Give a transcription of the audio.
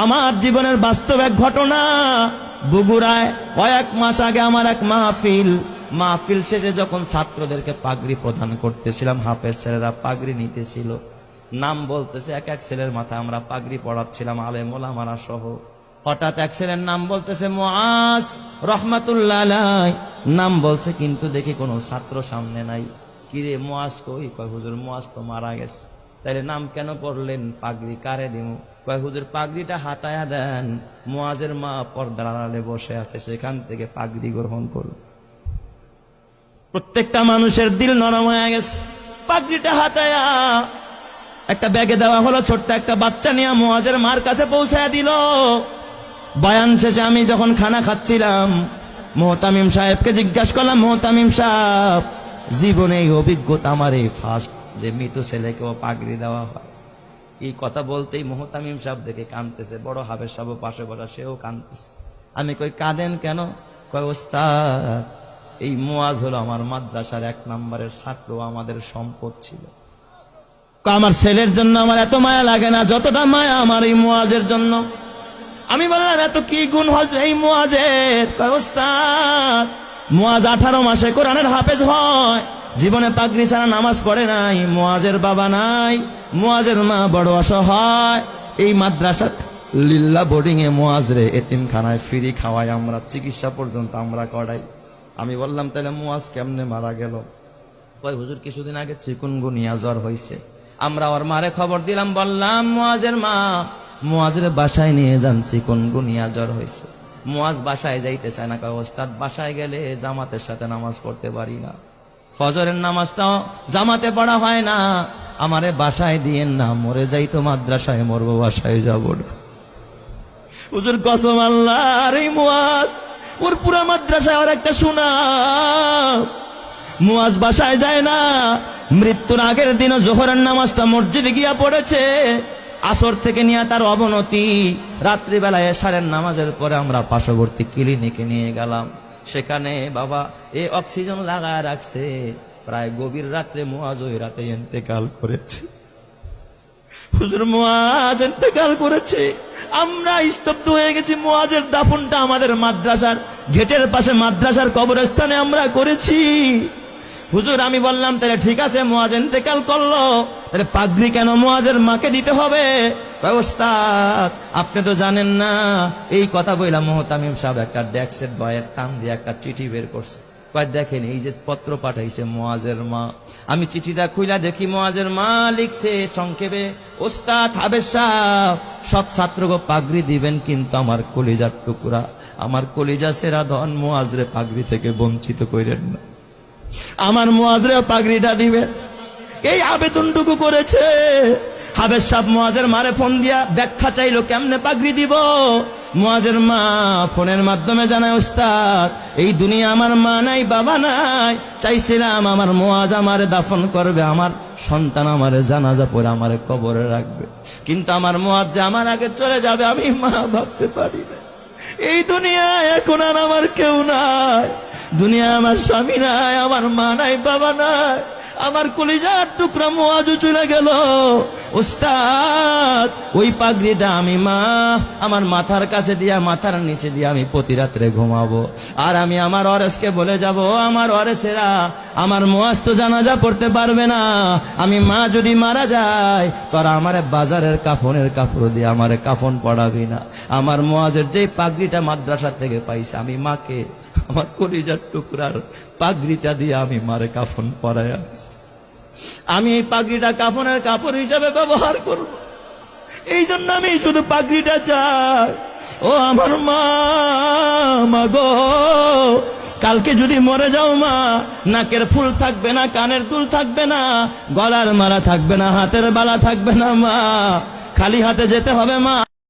আমার জীবনের বাস্তব এক ঘটনা। বগুড়ায় কয়েক মাস আগে আমার এক মাহফিল শেষে যখন ছাত্রদেরকে পাগড়ি প্রদান করতেছিলাম, হাফেজ ছেলেরা পাগড়ি নিতেছিল, নাম বলতেছে এক এক ছেলের মাথায় আমরা পাগড়ি পড়াচ্ছিলাম, আলেম ওলামারা সহ। হঠাৎ এক ছেলের নাম বলতেছে মুআজ রহমাতুল্লাহ আলাইহি, নাম বলছে, কিন্তু দেখি কোনো ছাত্র সামনে নাই। কিরে মুআজ কই? কয় হুজুর মুআজ তো মারা গেছে। তাইলে নাম কেন পড়লেন? পাগড়ি কারে দিমু? কয় হুজুর পাগড়িটা হাতায়া দেন, মুআজের মা পর্দার আড়ালে বসে আছে, সেখান থেকে পাগড়ি গ্রহণ করুন। প্রত্যেকটা মানুষের দিল নরম হয়ে গেছে। পাগড়িটা হাতায়া একটা ব্যাগে দেওয়া হলো, ছোট্ট একটা বাচ্চা নিয়ে মুআজের মার কাছে পৌঁছায় দিল। বয়ান শেষে আমি যখন খানা খাচ্ছিলাম, মুহতামিম সাহেবকে জিজ্ঞাসা করলাম, মুহতামিম সাহেব, জীবনে এই অভিজ্ঞতা আমার এই ফার্স্ট যে মৃত ছেলেকেও পাগড়ি দেওয়া হয়। এই কথা বলতেই মুহতামিম সাহেব দেখে কাঁদতেছে, বড় হাফেজ সাহেব পাশে বসা, সেও কাঁদতেছে। আমি কই কাঁদেন কেন? কয় ওস্তাদ, এই মুআজ হলো আমার মাদ্রাসার 1 নম্বরের ছাত্র, আমাদের সম্পদ ছিল। আমার ছেলের জন্য আমার এত মায়া লাগে না যতটা মায়া আমার এই মুআজের জন্য। আমি বললাম এত কি গুণ এই মুআজের? কয় ওস্তাদ, মুআজ 18 মাসে কোরআনের হাফেজ হয়, জীবনে পাগড়ি ছাড়া নামাজ পড়ে নাই, মুআজের বাবা নাই, মুআজের মা বড় অসহায়, এই মাদ্রাসা লিল্লা বোর্ডিং এ মুআজরে এতিমখানায় ফ্রি খাওয়াই আমরা, চিকিৎসা পর্যন্ত আমরা করাই। আমি বললাম তাহলে মুআজ কেমনে মারা গেল? কয় হুজুর কিছুদিন আগে চিকুনগুনিয়া জ্বর হয়েছে, আমরা ওর মারে খবর দিলাম, বললাম মুআজের মা মুআজের বাসায় নিয়ে যান, চিকুনগুনিয়া জ্বর হয়েছে। মুআজ বাসায় যাইতে চায় না। কয় ওস্তাদ বাসায় গেলে জামাতের সাথে নামাজ পড়তে পারি না, ফজরের নামাজটাও জামাতে পড়া হয় না, আমারে বাসায় দিয়েন না, মরে যাইতো মাদ্রাসায়, মরবো বাসায় যাব না। হুজুর কসম আল্লাহ, আর এই মুআজ ওর পুরা মাদ্রাসায় আর একটা সুনাম। মুআজ বাসায় যায় না, মৃত্যুর আগের দিন জোহরের নামাজটা মসজিদে গিয়া পড়েছে, আসর থেকে নিয়ে তার অবনতি, রাত্রিবেলায় এশারের নামাজের পরে আমরা পার্শ্ববর্তী ক্লিনিকে নিয়ে গেলাম, সেখানে বাবা এই অক্সিজেন লাগায় রাখছে। প্রায় গভীর রাত্রে মুআজ ওই রাতে ইন্তেকাল করেছে। হুজুর মুআজ ইন্তেকাল করেছে, আমরা স্তব্ধ হয়ে গেছি। মুআজের দাফনটা আমাদের মাদ্রাসার গেটের পাশে মাদ্রাসার কবরস্থানে আমরা করেছি। হুজুর আমি বললাম তাহলে ঠিক আছে, মুআজ ইন্তেকাল করলো, তাহলে পাগড়ি কেন মুআজের মাকে দিতে হবে? ওস্তাদ আপনি তো জানেন না। এই কথা বললাম, মুহতামিম সাহেব একটা ডেস্কের বয়ের টান দিয়ে একটা চিঠি বের করছে। কয় দেখেন এই যে পত্র পাঠাইছে মুআজের মা। আমি চিঠিটা খুইলা দেখি মুআজের মা লিখছে সংক্ষেপে, ওস্তাদ হাফেজ সাহেব সব ছাত্রকে পাগড়ি দিবেন, কিন্তু আমার কলিজার টুকরা, আমার কলিজা সেরা ধন মুআজরে পাগড়ি থেকে বঞ্চিত কইরেন না, আমার মুআজরে পাগড়িটা দিবেন। এই আবেদনটুকু করেছে। হাফেজ সাহেব মুআজের মারে ফোন দিয়া ব্যাখ্যা চাইলো কেমনে পাগড়ি দিব। মুআজের মা ফোনের মাধ্যমে জানায়, ওস্তাদ এই দুনিয়া আমার মা নাই, বাবা নাই, চাইছিলাম আমার মুআজ আমারে দাফন করবে, আমার সন্তান আমারে জানাজা পড়ে আমারে কবরে রাখবে, কিন্তু আমার মুআজ যে আমার আগে চলে যাবে আমি মা ভাবতে পারি না। এই দুনিয়ায় এখন আর আমার কেউ নাই, দুনিয়া আমার স্বামী নাই, আমার মা নাই, বাবা নাই, আমার কলিজার টুকরা মুআজও চলে গেল। ওস্তাদ ওই পাগড়িটা আমি মা আমার মাথার কাছে দিয়া, মাথার নিচে দিয়া আমি প্রতি রাত্রে ঘুমাবো, আর আমি আমার ওয়ারেসকে বলে যাব, আমার ওয়ারেসেরা আমার মুআজ তো জানাজা পড়তে পারবে না, আমি মা যদি মারা যায় তোরা আমারে বাজারের কাফনের কাপড় দিয়ে আমারে কাফন পড়াবি না। আমার মুআজের যেই পাগড়িটা মাদ্রাসা থেকে পাইছে, আমি মাকে আমার কলিজার টুকরার পাগড়িটা দিয়ে আমি মারে কাফন পরাই আনছি। আমি এই পাগড়িটা কাফনের কাপড় হিসাবে ব্যবহার করব, এই জন্য আমি শুধু পাগড়িটা চাই। ও আমার মা, মা গো, কালকে যদি মরে যাও মা, নাকের ফুল থাকবে না, কানের দুল থাকবে না, গলার মালা থাকবে না, হাতের বালা থাকবে না মা, খালি হাতে যেতে হবে মা।